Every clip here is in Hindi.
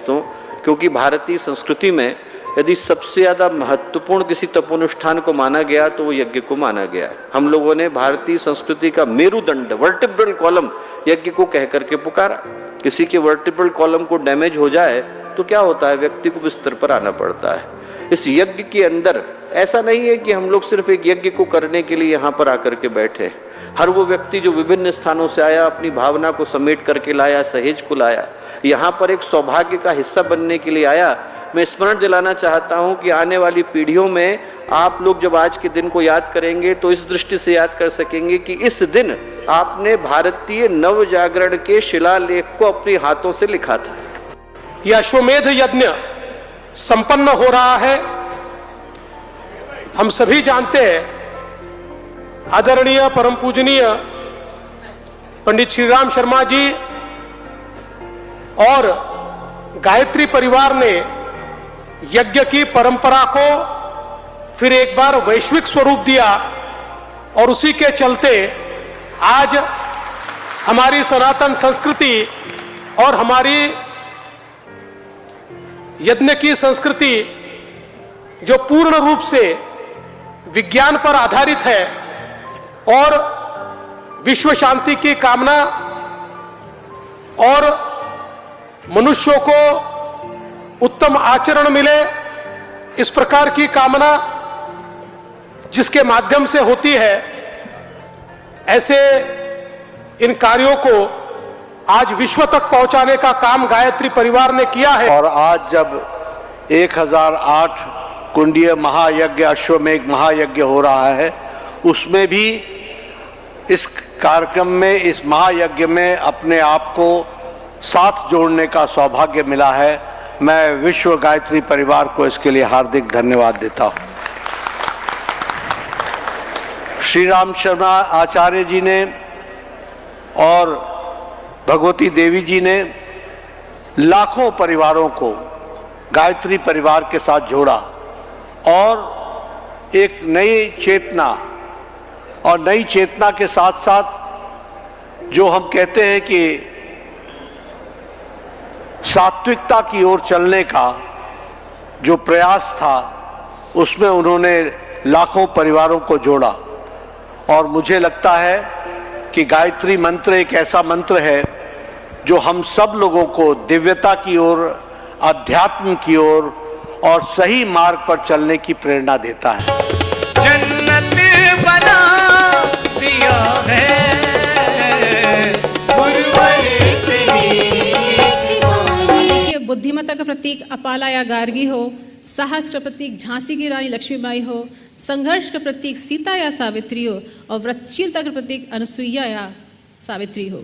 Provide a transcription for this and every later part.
दोस्तों, क्योंकि भारतीय संस्कृति में यदि सबसे ज़्यादा महत्वपूर्ण किसी तपोनुष्ठान को माना गया तो वो यज्ञ को माना गया है। हम लोगों ने भारतीय संस्कृति का मेरुदंड, वर्टिब्रल कॉलम यज्ञ को कह करके पुकारा। किसी के वर्टिब्रल कॉलम को डैमेज हो जाए तो क्या होता है, व्यक्ति को बिस्तर पर आना पड़ता है। इस यज्ञ के अंदर ऐसा नहीं है कि हम लोग सिर्फ एक यज्ञ को करने के लिए यहाँ पर आकर के बैठे। हर वो व्यक्ति जो विभिन्न स्थानों से आया, अपनी भावना को समेट करके लाया, सहेज को लाया, यहाँ पर एक सौभाग्य का हिस्सा बनने के लिए आया। मैं स्मरण दिलाना चाहता हूँ कि आने वाली पीढ़ियों में आप लोग जब आज के दिन को याद करेंगे तो इस दृष्टि से याद कर सकेंगे कि इस दिन आपने भारतीय नव जागरण के शिलालेख को अपने हाथों से लिखा था। यह अश्वमेध यज्ञ संपन्न हो रहा है। हम सभी जानते हैं, आदरणीय परम पूजनीय पंडित श्री राम शर्मा जी और गायत्री परिवार ने यज्ञ की परंपरा को फिर एक बार वैश्विक स्वरूप दिया और उसी के चलते आज हमारी सनातन संस्कृति और हमारी यज्ञ की संस्कृति जो पूर्ण रूप से विज्ञान पर आधारित है और विश्व शांति की कामना और मनुष्यों को उत्तम आचरण मिले, इस प्रकार की कामना जिसके माध्यम से होती है, ऐसे इन कार्यों को आज विश्व तक पहुंचाने का काम गायत्री परिवार ने किया है। और आज जब 1008 कुंडीय महायज्ञ, अश्वमेघ महायज्ञ हो रहा है, उसमें भी इस कार्यक्रम में, इस महायज्ञ में अपने आप को साथ जोड़ने का सौभाग्य मिला है। मैं विश्व गायत्री परिवार को इसके लिए हार्दिक धन्यवाद देता हूँ। श्री राम शर्मा आचार्य जी ने और भगवती देवी जी ने लाखों परिवारों को गायत्री परिवार के साथ जोड़ा और एक नई चेतना, और नई चेतना के साथ साथ जो हम कहते हैं कि सात्विकता की ओर चलने का जो प्रयास था, उसमें उन्होंने लाखों परिवारों को जोड़ा। और मुझे लगता है कि गायत्री मंत्र एक ऐसा मंत्र है जो हम सब लोगों को दिव्यता की ओर, अध्यात्म की ओर और सही मार्ग पर चलने की प्रेरणा देता है। जन्नत बना दिया है बुद्धिमत्ता का प्रतीक अपाला या गार्गी हो, साहस का प्रतीक झांसी की रानी लक्ष्मीबाई हो, संघर्ष का प्रतीक सीता या सावित्री हो और व्रतशीलता का प्रतीक अनुसुईया या सावित्री हो।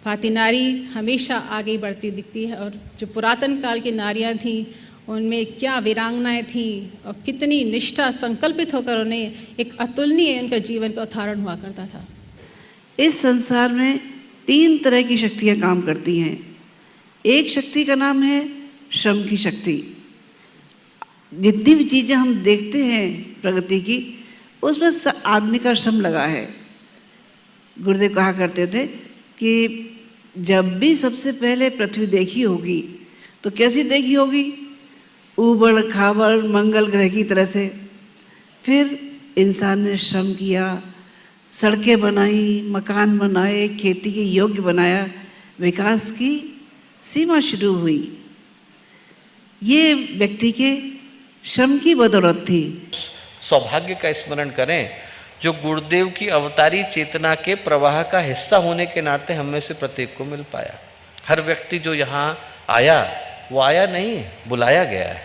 भारतीय नारी हमेशा आगे बढ़ती दिखती है और जो पुरातन काल की नारियां थीं उनमें क्या वीरांगनाएं थीं और कितनी निष्ठा संकल्पित होकर उन्हें एक अतुलनीय उनका जीवन का उदाहरण हुआ करता था। इस संसार में 3 तरह की शक्तियाँ काम करती हैं। एक शक्ति का नाम है श्रम की शक्ति। जितनी भी चीज़ें हम देखते हैं प्रगति की, उसमें आदमी का श्रम लगा है। गुरुदेव कहा करते थे कि जब भी सबसे पहले पृथ्वी देखी होगी तो कैसी देखी होगी? ऊबड़ खाबड़ मंगल ग्रह की तरह से। फिर इंसान ने श्रम किया, सड़कें बनाई, मकान बनाए, खेती के योग्य बनाया, विकास की सीमा शुरू हुई। ये व्यक्ति के श्रम की बदौलत थी। सौभाग्य का स्मरण करें जो गुरुदेव की अवतारी चेतना के प्रवाह का हिस्सा होने के नाते हम में से प्रत्येक को मिल पाया। हर व्यक्ति जो यहाँ आया वो आया नहीं है, बुलाया गया है।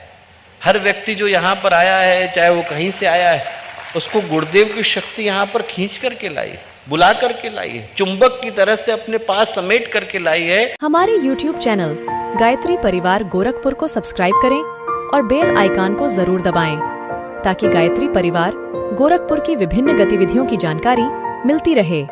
हर व्यक्ति जो यहाँ पर आया है, चाहे वो कहीं से आया है, उसको गुरुदेव की शक्ति यहाँ पर खींच करके लाई, बुला करके लाई है, चुंबक की तरह से अपने पास समेट करके लाई है। हमारे YouTube चैनल गायत्री परिवार गोरखपुर को सब्सक्राइब करें और बेल आइकन को जरूर दबाएं ताकि गायत्री परिवार गोरखपुर की विभिन्न गतिविधियों की जानकारी मिलती रहे।